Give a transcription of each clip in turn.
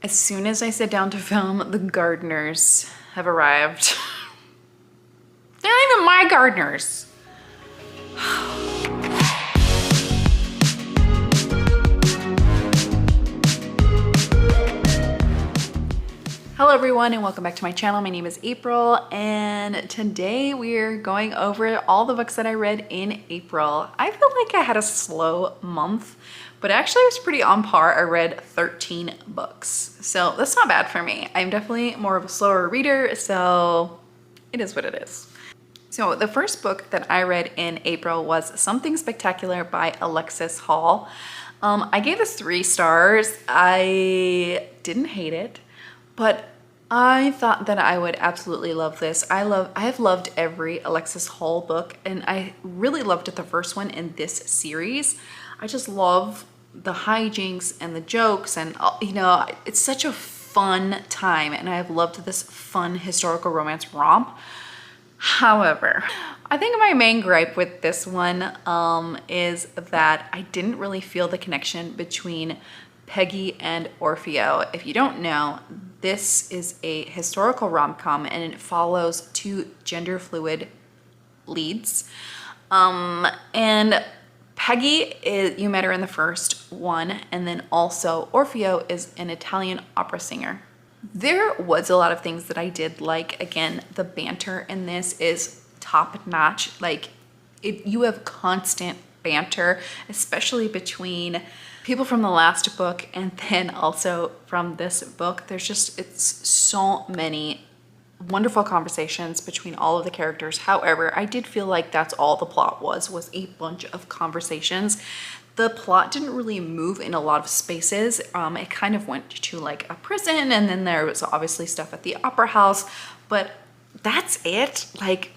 As soon as I sit down to film, the gardeners have arrived. They're not even my gardeners. Hello everyone and welcome back to my channel. My name is April and today we're going over all the books that I read in April. I feel like I had a slow month, but actually I was pretty on par. I read 13 books, so that's not bad for me. I'm definitely more of a slower reader, so it is what it is. So the first book that I read in April was Something Spectacular by Alexis Hall. I gave this 3 stars. I didn't hate it, but I thought that I would absolutely love this. I have loved every Alexis Hall book, and I really loved the first one in this series. I just love the hijinks and the jokes, and you know, it's such a fun time, and I have loved this fun historical romance romp. However, I think my main gripe with this one is that I didn't really feel the connection between Peggy and Orfeo. If you don't know, this is a historical rom-com and it follows 2 gender fluid leads. And Peggy is, you met her in the first one, and then also Orfeo is an Italian opera singer. There was a lot of things that I did like. Again, the banter in this is top notch. Like you have constant banter, especially between people from the last book and then also from this book. It's so many wonderful conversations between all of the characters. However, I did feel like that's all the plot was a bunch of conversations. The plot didn't really move in a lot of spaces. It kind of went to like a prison, and then there was obviously stuff at the opera house, but that's it. Like,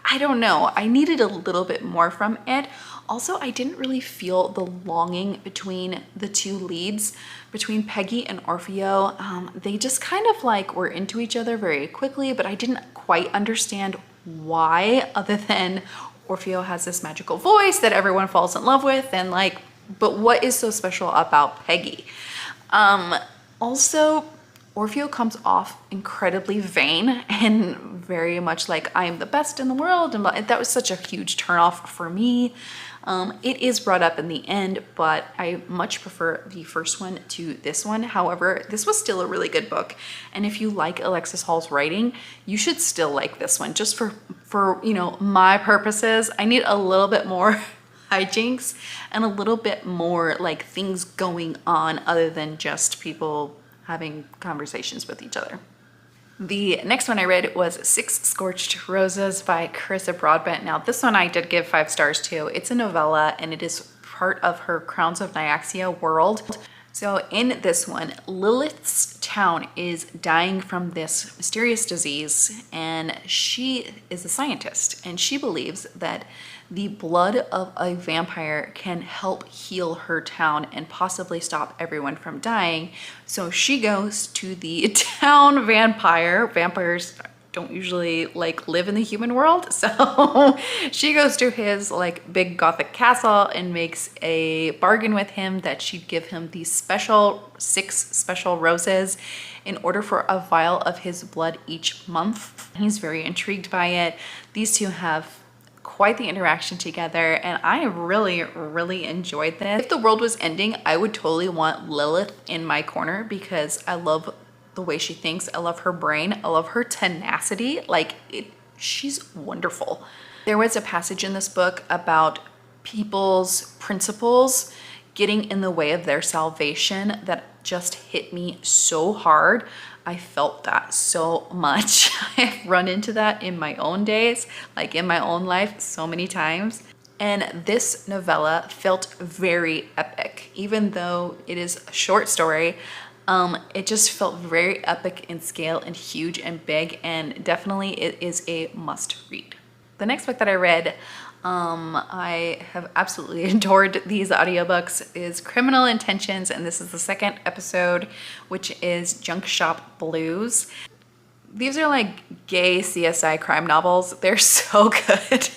I don't know. I needed a little bit more from it. Also, I didn't really feel the longing between the 2 leads, between Peggy and Orfeo. They just kind of like were into each other very quickly, but I didn't quite understand why, other than Orfeo has this magical voice that everyone falls in love with, and like, but what is so special about Peggy? Also, Orfeo comes off incredibly vain and very much like I am the best in the world, and that was such a huge turnoff for me. It is brought up in the end, but I much prefer the first one to this one. However, this was still a really good book, and if you like Alexis Hall's writing, you should still like this one. Just for you know, my purposes, I need a little bit more hijinks and a little bit more like things going on other than just people having conversations with each other. The next one I read was 6 Scorched Roses by Carissa Broadbent. Now this one I did give 5 stars to. It's a novella and it is part of her Crowns of Nyaxia world. So in this one, Lilith's town is dying from this mysterious disease, and she is a scientist, and she believes that the blood of a vampire can help heal her town and possibly stop everyone from dying. So she goes to the town vampire. Vampires don't usually like live in the human world, so she goes to his like big gothic castle and makes a bargain with him that she'd give him these 6 special roses in order for a vial of his blood each month. He's very intrigued by it. These 2 have quite the interaction together, and I really enjoyed this. If the world was ending, I would totally want Lilith in my corner because I love the way she thinks. I love her brain. I love her tenacity. Like, she's wonderful. There was a passage in this book about people's principles getting in the way of their salvation that just hit me so hard. I felt that so much. I've run into that in my own days, like in my own life so many times. And this novella felt very epic. Even though it is a short story, it just felt very epic in scale and huge and big, and definitely it is a must read. The next book that I read, I have absolutely adored these audiobooks, is Criminal Intentions, and this is the 2nd episode, which is Junk Shop Blues. These are like gay CSI crime novels. They're so good.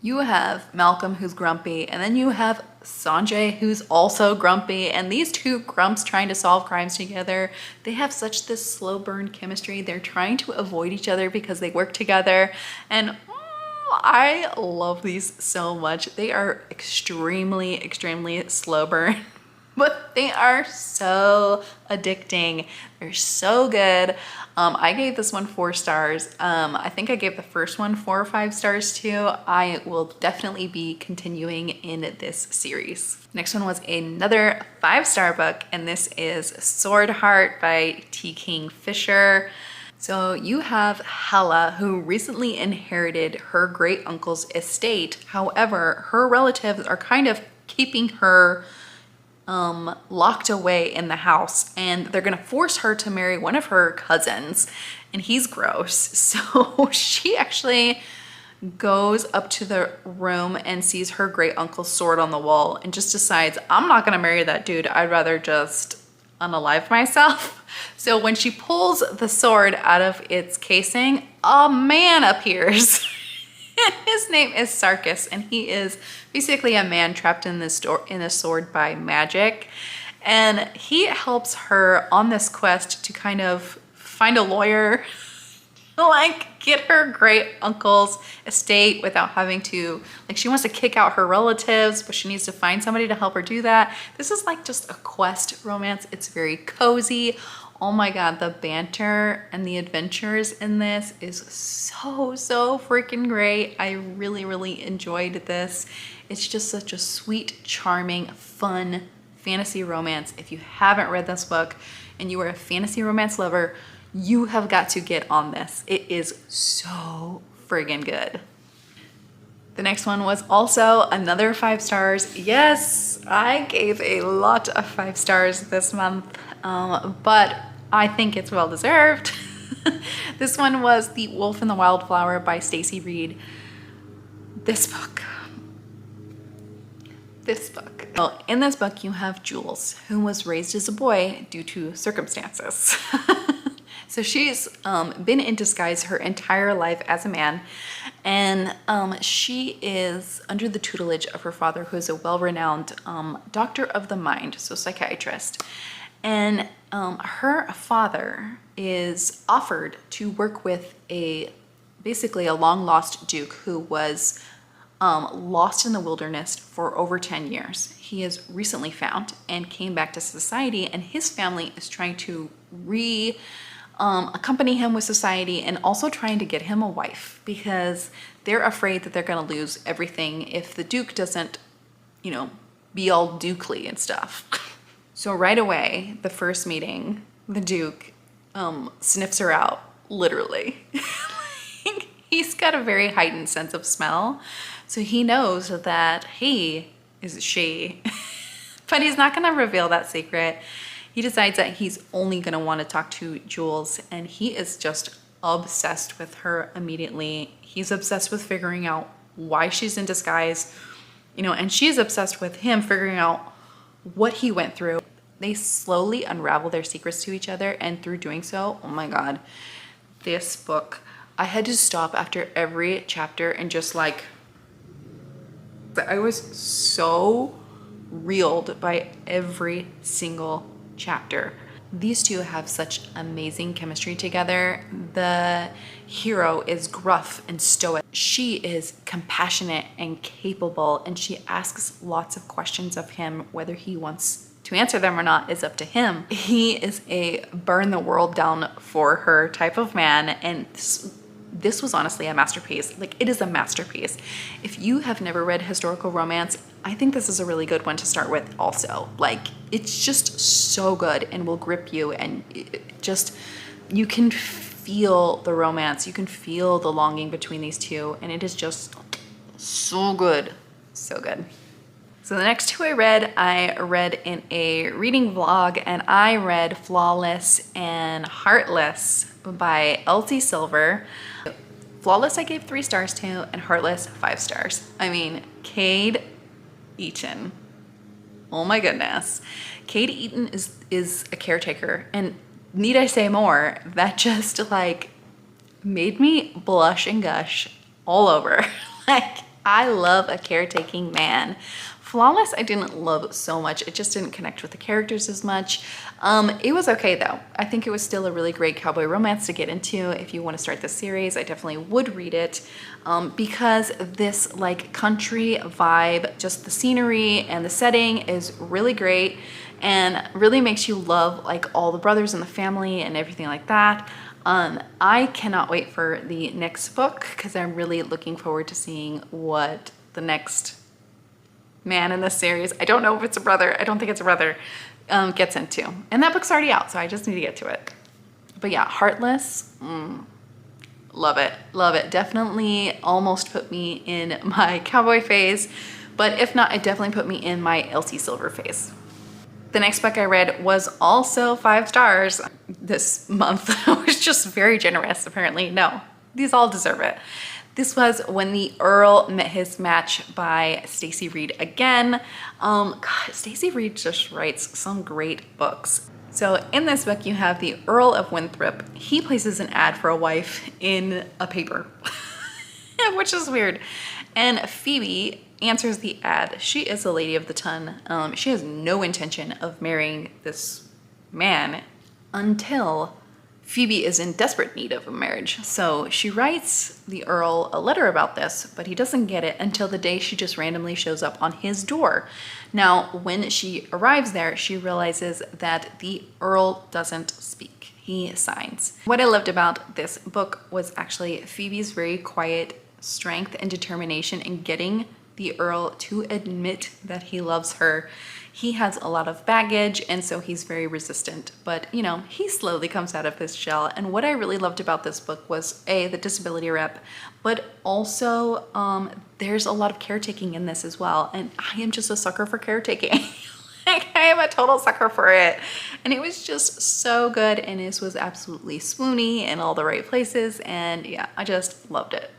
You have Malcolm, who's grumpy, and then you have Sanjay, who's also grumpy, and these two grumps trying to solve crimes together, they have such this slow burn chemistry. They're trying to avoid each other because they work together, and I love these so much. They are extremely, extremely slow burn, but they are so addicting. They're so good. I gave this one 4 stars. I think I gave the first one 4 or 5 stars too. I will definitely be continuing in this series. Next one was another 5-star book, and this is Swordheart by Kingfisher. So you have Halle, who recently inherited her great uncle's estate. However, her relatives are kind of keeping her locked away in the house, and they're gonna force her to marry one of her cousins, and he's gross. So she actually goes up to the room and sees her great uncle's sword on the wall and just decides, I'm not gonna marry that dude. I'd rather just unalive myself. So when she pulls the sword out of its casing, a man appears. His name is Sarkis, and he is basically a man trapped in this sword by magic. And he helps her on this quest to kind of find a lawyer, like get her great uncle's estate without having to, like, she wants to kick out her relatives, but she needs to find somebody to help her do that. This is like just a quest romance. It's very cozy. Oh my God, the banter and the adventures in this is so freaking great. I really, really enjoyed this. It's just such a sweet, charming, fun fantasy romance. If you haven't read this book and you are a fantasy romance lover, you have got to get on this. It is so friggin' good. The next one was also another 5 stars. Yes, I gave a lot of 5 stars this month, but I think it's well deserved. This one was The Wolf and the Wildflower by Stacy Reid. This book. Well, in this book you have Jules, who was raised as a boy due to circumstances. So she's been in disguise her entire life as a man, and she is under the tutelage of her father, who is a well-renowned doctor of the mind, so psychiatrist. And her father is offered to work with basically a long-lost duke who was lost in the wilderness for over 10 years. He is recently found and came back to society, and his family is trying to accompany him with society and also trying to get him a wife, because they're afraid that they're going to lose everything if the duke doesn't, be all dukely and stuff. So right away, the first meeting, the duke sniffs her out, literally. He's got a very heightened sense of smell, so he knows that he is she, but he's not going to reveal that secret. He decides that he's only going to want to talk to Jules, and he is just obsessed with her immediately. He's obsessed with figuring out why she's in disguise, and she's obsessed with him figuring out what he went through. They slowly unravel their secrets to each other, and through doing so, oh my God, this book, I had to stop after every chapter and just I was so reeled by every single chapter. These two have such amazing chemistry together. The hero is gruff and stoic. She is compassionate and capable, and she asks lots of questions of him. Whether he wants to answer them or not is up to him. He is a burn the world down for her type of man, and this was honestly a masterpiece. It is a masterpiece. If you have never read historical romance, I think this is a really good one to start with also. It's just so good and will grip you, and you can feel the romance, you can feel the longing between these two, and it is just so good, so good. So the next two I read in a reading vlog, and I read Flawless and Heartless by Elsie Silver. Flawless I gave 3 stars to, and Heartless 5 stars. I mean, Cade Eaton. Oh my goodness. Cade Eaton is a caretaker, and need I say more, that just made me blush and gush all over. I love a caretaking man. Flawless I didn't love so much. It just didn't connect with the characters as much. It was okay though. I think it was still a really great cowboy romance to get into. If you want to start the series, I definitely would read it because this like country vibe, just the scenery and the setting is really great and really makes you love like all the brothers in the family and everything like that. I cannot wait for the next book because I'm really looking forward to seeing what the next man in this series, I don't know if it's a brother, I don't think it's a brother, gets into. And that book's already out, so I just need to get to it. But yeah, Heartless, love it, love it. Definitely almost put me in my cowboy phase, but if not, it definitely put me in my Elsie Silver phase. The next book I read was also 5 stars this month. I was just very generous, apparently. No, these all deserve it. This was When the Earl Met His Match by Stacy Reid again. God, Stacy Reid just writes some great books. So in this book, you have the Earl of Winthrop. He places an ad for a wife in a paper, which is weird. And Phoebe answers the ad. She is a lady of the ton. She has no intention of marrying this man until Phoebe is in desperate need of a marriage. So she writes the Earl a letter about this, but he doesn't get it until the day she just randomly shows up on his door. Now, when she arrives there, she realizes that the Earl doesn't speak. He signs. What I loved about this book was actually Phoebe's very quiet strength and determination in getting the Earl to admit that he loves her. He has a lot of baggage, and so he's very resistant, but you know, he slowly comes out of his shell. And what I really loved about this book was the disability rep, but also there's a lot of caretaking in this as well. And I am just a sucker for caretaking. Like, I am a total sucker for it. And it was just so good, and this was absolutely swoony in all the right places, and yeah, I just loved it.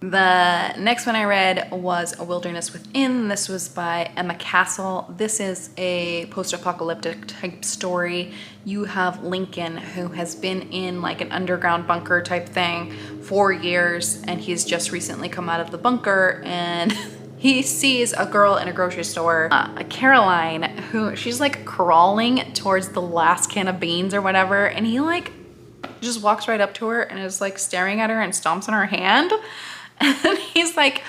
The next one I read was A Wilderness Within. This was by Emma Castle. This is a post-apocalyptic type story. You have Lincoln, who has been in like an underground bunker type thing for years, and he's just recently come out of the bunker, and he sees a girl in a grocery store, Caroline, who she's like crawling towards the last can of beans or whatever, and he like just walks right up to her and is like staring at her and stomps on her hand. And he's like,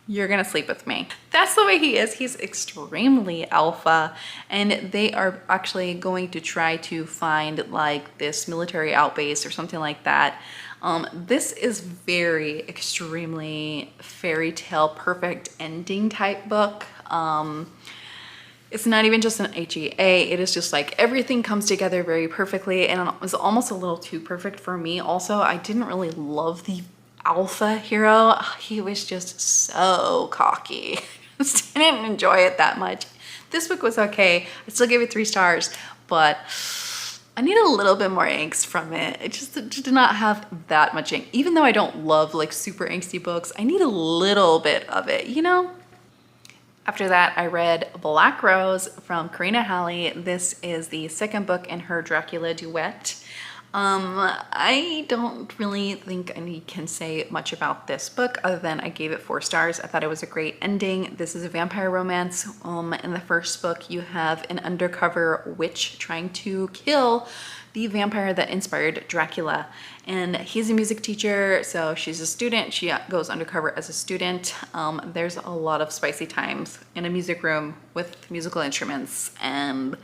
you're gonna sleep with me. That's the way he is. He's extremely alpha, and they are actually going to try to find like this military outbase or something like that. This is very extremely fairy tale perfect ending type book. It's not even just an HEA, it is just like everything comes together very perfectly, and it was almost a little too perfect for me. Also, I didn't really love the alpha hero. He was just so cocky. Just didn't enjoy it that much. This book was okay. I still gave it 3 stars, but I need a little bit more angst from it. It just did not have that much angst. Even though I don't love like super angsty books, I need a little bit of it, you know? After that, I read Black Rose from Karina Halle. This is the 2nd book in her Dracula duet. I don't really think I can say much about this book other than I gave it 4 stars. I thought it was a great ending. This is a vampire romance. In the first book, you have an undercover witch trying to kill the vampire that inspired Dracula. And he's a music teacher, so she's a student. She goes undercover as a student. There's a lot of spicy times in a music room with musical instruments, and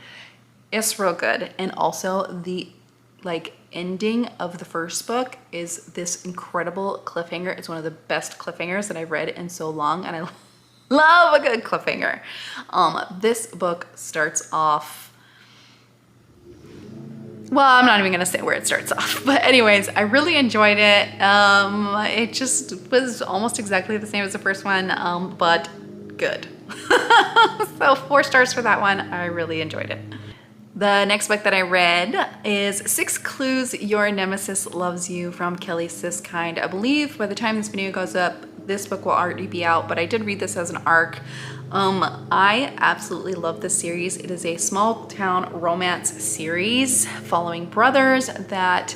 it's real good. And also the like ending of the first book is this incredible cliffhanger. It's one of the best cliffhangers that I've read in so long, and I love a good cliffhanger. This book starts off, well, I'm not even gonna say where it starts off, but anyways, I really enjoyed it. It just was almost exactly the same as the first one, but good. So 4 stars for that one. I really enjoyed it. The next book that I read is 6 Clues Your Nemesis Loves You from Kelly Siskind. I believe by the time this video goes up, this book will already be out, but I did read this as an ARC. I absolutely love this series. It is a small town romance series following brothers that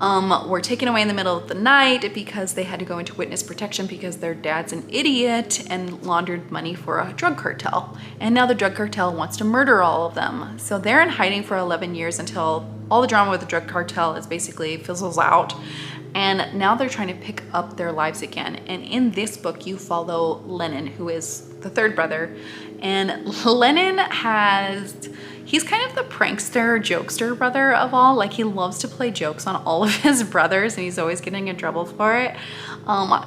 were taken away in the middle of the night because they had to go into witness protection because their dad's an idiot and laundered money for a drug cartel. And now the drug cartel wants to murder all of them. So they're in hiding for 11 years until all the drama with the drug cartel is basically fizzles out. And now they're trying to pick up their lives again. And in this book, you follow Lennon, who is the third brother. And Lennon he's kind of the prankster, jokester brother of all. Like, he loves to play jokes on all of his brothers and he's always getting in trouble for it.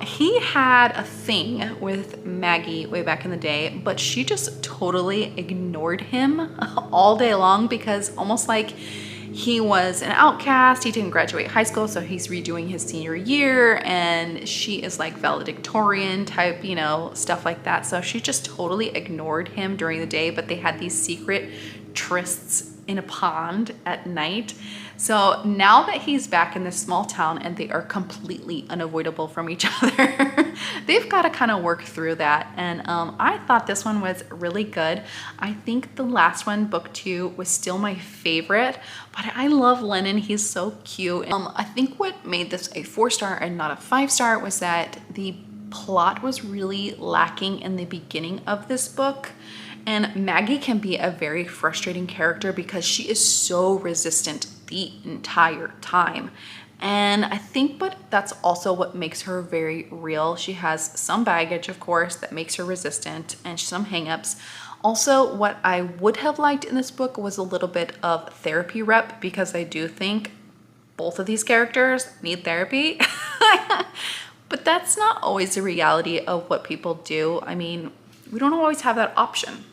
He had a thing with Maggie way back in the day, but she just totally ignored him all day long because almost like he was an outcast. He didn't graduate high school, so he's redoing his senior year, and she is like valedictorian type, you know, stuff like that. So she just totally ignored him during the day, but they had these secret trysts in a pond at night. So now that he's back in this small town and they are completely unavoidable from each other, they've got to kind of work through that. And I thought this one was really good. I think the last one, book 2, was still my favorite, but I love Lennon. He's so cute. I think what made this a 4-star and not a 5-star was that the plot was really lacking in the beginning of this book. And Maggie can be a very frustrating character because she is so resistant the entire time. And I think that's also what makes her very real. She has some baggage, of course, that makes her resistant and some hangups. Also, what I would have liked in this book was a little bit of therapy rep, because I do think both of these characters need therapy. But that's not always the reality of what people do. I mean, we don't always have that option.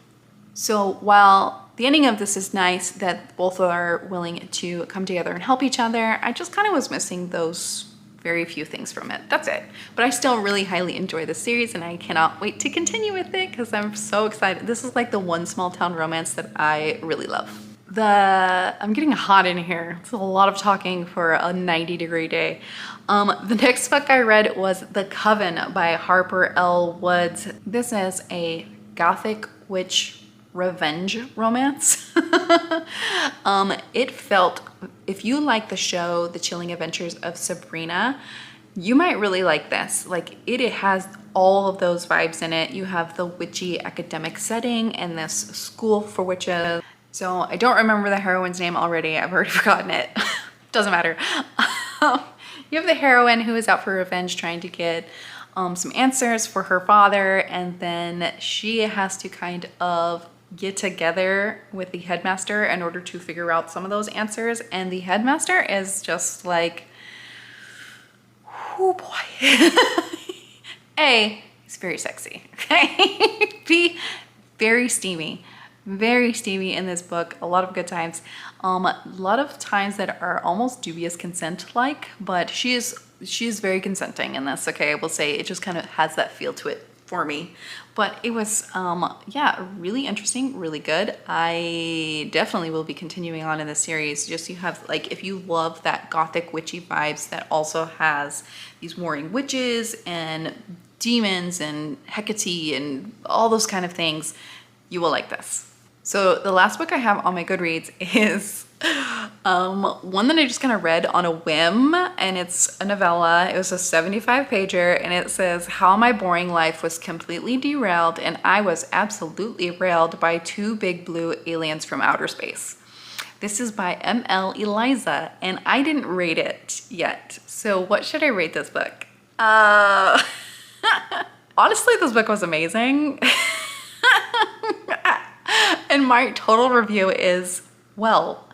So while the ending of this is nice that both are willing to come together and help each other, I just kind of was missing those very few things from it. That's it. But I still really highly enjoy the series and I cannot wait to continue with it because I'm so excited. This is like the one small town romance that I really love. I'm getting hot in here. It's a lot of talking for a 90-degree day. The next book I read was The Coven by Harper L. Woods. This is a gothic witch revenge romance. It felt, if you like the show The Chilling Adventures of Sabrina, you might really like this. Like, it has all of those vibes in it. You have the witchy academic setting and this school for witches. So I don't remember the heroine's name already. I've already forgotten it. Doesn't matter. You have the heroine who is out for revenge, trying to get some answers for her father, and then she has to kind of get together with the headmaster in order to figure out some of those answers. And the headmaster is just like, oh boy. A, he's very sexy. Okay. B, very steamy. Very steamy in this book. A lot of good times. A lot of times that are almost dubious consent like, but she is very consenting in this. Okay, I will say it just kind of has that feel to it for me. But it was yeah, really interesting, really good. I definitely will be continuing on in this series. Just, you have, like, if you love that gothic witchy vibes that also has these warring witches and demons and Hecate and all those kind of things, you will like this. So the last book I have on my Goodreads is one that I just kind of read on a whim, and it's a novella. It was a 75-pager, and it says, how my boring life was completely derailed and I was absolutely railed by 2 big blue aliens from outer space. This is by M.L. Eliza, and I didn't rate it yet. So what should I rate this book? Honestly, this book was amazing. And my total review is, well,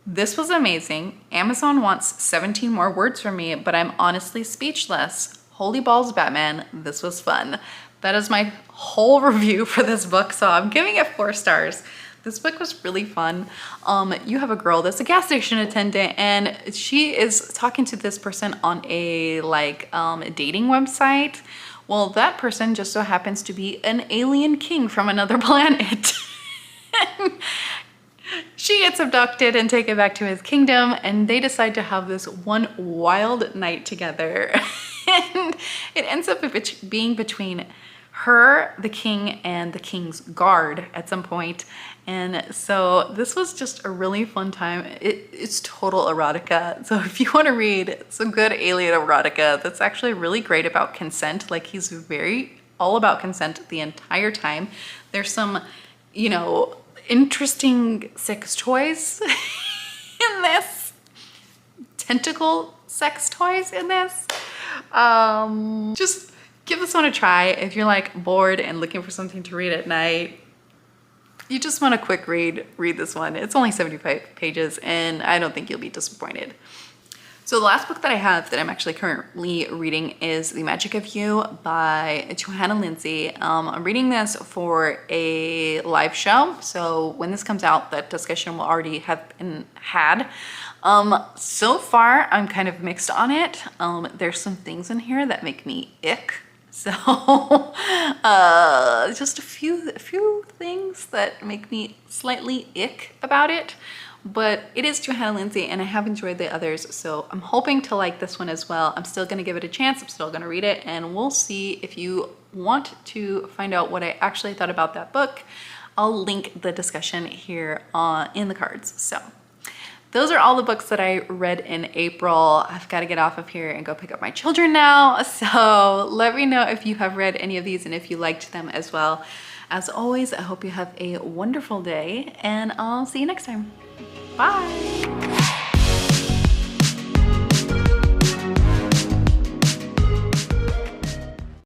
this was amazing. Amazon wants 17 more words from me, but I'm honestly speechless. Holy balls, Batman, this was fun. That is my whole review for this book, so I'm giving it 4 stars. This book was really fun. You have a girl that's a gas station attendant, and she is talking to this person on a dating website. Well, that person just so happens to be an alien king from another planet. She gets abducted and taken back to his kingdom, and they decide to have this one wild night together. And it ends up being between her, the king, and the king's guard at some point. And so this was just a really fun time. It's total erotica. So if you want to read some good alien erotica that's actually really great about consent, like he's very all about consent the entire time. There's some, you know, interesting sex toys in this. Tentacle sex toys in this. Just give this one a try if you're like bored and looking for something to read at night. You just want a quick read this one. It's only 75 pages and I don't think you'll be disappointed. So the last book that I have that I'm actually currently reading is The Magic of You by Johanna Lindsey. I'm reading this for a live show. So when this comes out, that discussion will already have been had. So far, I'm kind of mixed on it. There's some things in here that make me ick. So just a few things that make me slightly ick about it, but it is Johanna Lindsey and I have enjoyed the others, so I'm hoping to like this one as well. I'm still gonna give it a chance, I'm still gonna read it, and we'll see. If you want to find out what I actually thought about that book, I'll link the discussion here in the cards. So those are all the books that I read in April. I've got to get off of here and go pick up my children now. So let me know if you have read any of these and if you liked them as well. As always, I hope you have a wonderful day and I'll see you next time. Bye.